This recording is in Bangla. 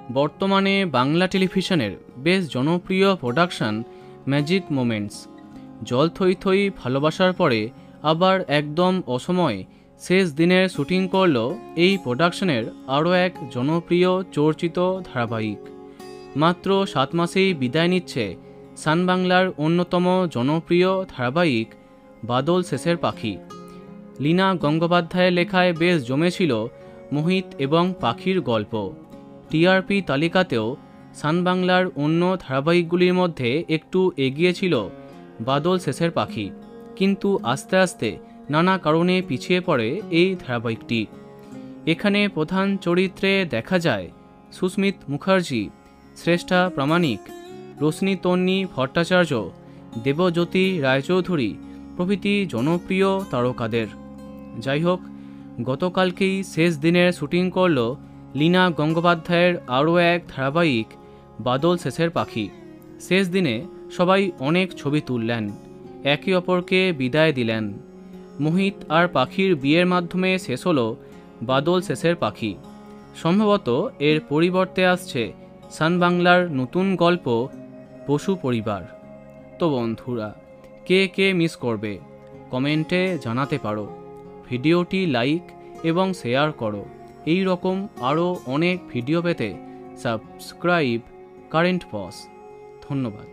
বর্তমানে বাংলা টেলিভিশনের বেশ জনপ্রিয় প্রোডাকশন ম্যাজিক মোমেন্টস। জল থই থই ভালোবাসার পরে আবার একদম অসময়ে শেষ দিনের শুটিং করল এই প্রোডাকশনের আরও এক জনপ্রিয় চর্চিত ধারাবাহিক। মাত্র 7 মাসেই বিদায় নিচ্ছে সান বাংলার অন্যতম জনপ্রিয় ধারাবাহিক বাদল শেষের পাখি। লীনা গঙ্গোপাধ্যায়ের লেখায় বেশ জমেছিল মোহিত এবং পাখির গল্প। টিআরপি তালিকাতেও সান বাংলার অন্য ধারাবাহিকগুলির মধ্যে একটু এগিয়ে ছিল বাদল শেষের পাখি, কিন্তু আস্তে আস্তে নানা কারণে পিছিয়ে পড়ে এই ধারাবাহিকটি। এখানে প্রধান চরিত্রে দেখা যায় সুস্মিত মুখার্জি, শ্রেষ্ঠা প্রামাণিক, রোশনি তন্নি ভট্টাচার্য, দেবজ্যোতি রায়চৌধুরী প্রভৃতি জনপ্রিয় তারকাদের। যাই হোক, গতকালকেই শেষ দিনের শুটিং করল লীনা গঙ্গোপাধ্যায়ের আরও এক ধারাবাহিক বাদল শেষের পাখি। শেষ দিনে সবাই অনেক ছবি তুললেন, একে অপরকে বিদায় দিলেন। মোহিত আর পাখির বিয়ের মাধ্যমে শেষ হলো বাদল শেষের পাখি। সম্ভবত এর পরিবর্তে আসছে সান বাংলার নতুন গল্প পশু পরিবার। তো বন্ধুরা, কে কে মিস করবে কমেন্টে জানাতে পারো। ভিডিওটি লাইক এবং শেয়ার করো। এই রকম আরও অনেক ভিডিও পেতে সাবস্ক্রাইব কারেন্ট পজ। ধন্যবাদ।